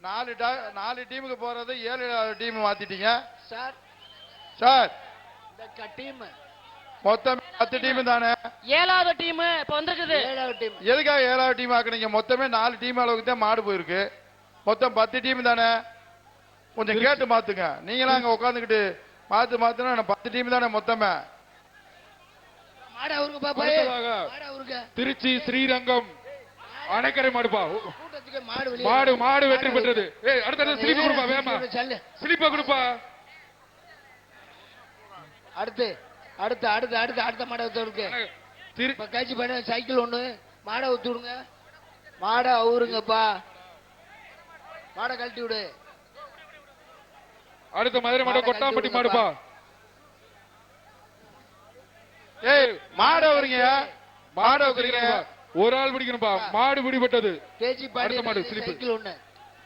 4 டீமுக்கு போறது 7 team மாத்திட்டீங்க sir. Sir இந்த டீம் மொத்தம் 10 டீம் தானே. 7வது டீம் இப்ப வந்திருக்குது. 7வது டீம் எதுக்காக 7வது டீம் ஆக்குனீங்க? மொத்தமே 4 டீம் அளவுக்கு தான் மாடு போயிருக்கு. மொத்தம் 10 டீம் தானே. கொஞ்சம் கேட்டு மாத்துங்க. நீங்களாம் அங்க உட்காந்துக்கிட்டு மாத்துனா 10 டீம் தானே மொத்தமே. மாடு அவருக்கு பாப்பா. மாடு அவருக்கு. திருச்சி ஸ்ரீரங்கம் அணைக்கரை மாடுப்பா. கூட்டத்துக்கு மாடு வெளிய. மாடு வெற்றி பெற்றது. ஏய் அடுத்து ஸ்லிப் கொடுப்பா வேமா. ஸ்லிப் கொடுப்பா. அடுத்த மாடை ஊத்துருக்கு. இப்ப காட்சி பண்ண சைக்கிள் ஒண்ணு மாடை ஊத்து விடுங்க. மாடை அவுருங்கப்பா. மாடை கழட்டி விடு. அடுத்த மதுரை மாடு கொட்டாம்பட்டி மாடுப்பா. ஏய் மாடு அவருங்க. மாடு அவருங்க. ஒரு ஆள் பிடிக்கணும்பா. மாடு பிடிபட்டது. கேஜி பாடி மாடு ஸ்லிப். சைக்கிள் ஒண்ணு.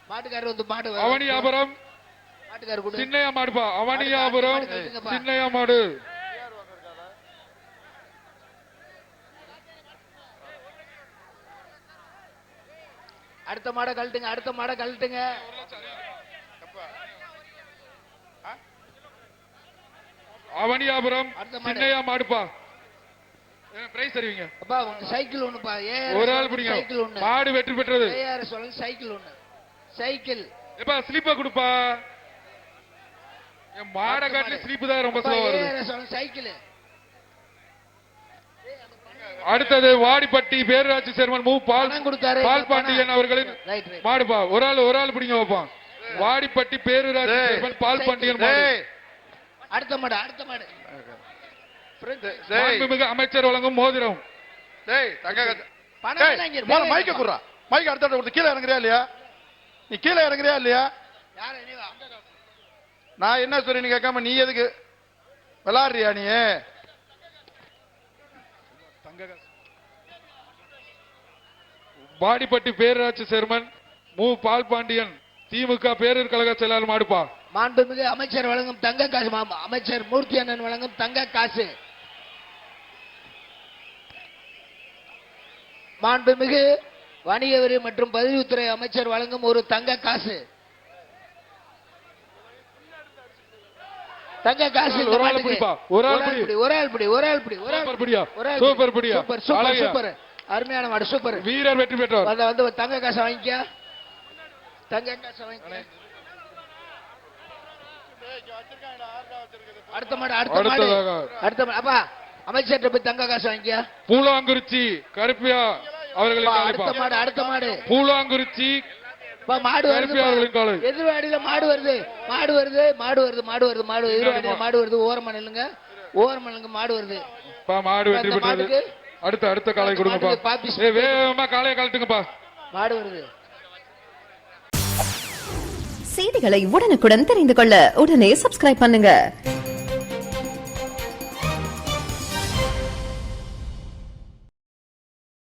மாட்டுக்காரர் வந்து மாடு அவனியாபுரம் மாட்டுக்காரர் கூட சின்னையா மாடுப்பா. அவனியாபுரம் சின்னையா மாடு. அடுத்த மாடை கழட்டுங்க. அவனியாபுரம் சின்னையா மாடுப்பா. பிரைஸ் தருவீங்க. அப்பா உங்க சைக்கிள் ஒண்ணுப்பா. ஒரு ஆள் பிடிங்க. சைக்கிள் ஒண்ணு. மாடு வெற்றி பெற்றது. ஏஆர் சொல்லுங்க சைக்கிள் ஒண்ணு. சைக்கிள். எப்பா ஸ்லிப்ப கொடுப்பா. மாட காட்டுல ஸ்லிப் தான் ரொம்ப ஸ்லோவா வருது. ஏஆர் சொல்லுங்க சைக்கிள். அடுத்தது வாடிப்பட்டி பேரூராட்சி சேர்மன் மூ பால் பாண்டியன் அவர்களின் மாடுப்பா. ஒரு ஆள் பிடிங்க வைப்பான். வாடிப்பட்டி பேரூராட்சி சேர்மன் பால் பாண்டியன் மாடு. அடுத்த மாடு மாண்புமிகு அமைச்சர் வழங்கும் மோதிரம். மைக்க குடுறா. மைக் அடுத்த கீழே இறங்குறியா இல்லையா? நீ கீழே இறங்குறியா இல்லையா? நான் என்ன சொல்றேன்னு கேட்காம நீ எதுக்கு விளையாடுறியா? நீ வாடிப்பட்டி பேரூராட்சி சேர்மன் மூ பால் பாண்டியன் திமுக பேரூர் கழக செயலாளர் மாடுப்பா. மாண்புமிகு அமைச்சர் வழங்கும் தங்க காசு. அமைச்சர் மூர்த்தி அண்ணன் வழங்கும் தங்க காசு. மாண்புமிகு வணிக வரி மற்றும் பதிவுத்துறை அமைச்சர் வழங்கும் ஒரு தங்க காசு. தங்க காசு. ஒரு ஆள் பிடிப்பா. சூப்பர். அருமையான மாடு. சூப்பர். வீரர் வெற்றி பெற்றார். வந்து தங்க காசு வாங்கிக்க. அடுத்த மாடு. அப்பா அமைச்சர் போய் தங்க காசு வாங்கிக்க. பூலாங்குறிச்சி கருப்பியா அவர்களின் அடுத்த மாடு. பூலாங்குறிச்சி மாடு எதிர்வாடியில மாடு வருது. எதிர்வாடியில மாடு வருது. ஓரமா நில்லுங்க. மாடு வருது. மாடு வெற்றி பெற்றது. அடுத்த காலை கொடுங்கப்பா. வேகமா காலையை கழட்டுங்கப்பா. மாடு வருது. செய்திகளை உடனுக்குடன் தெரிந்து கொள்ள உடனே சப்ஸ்கிரைப் பண்ணுங்க.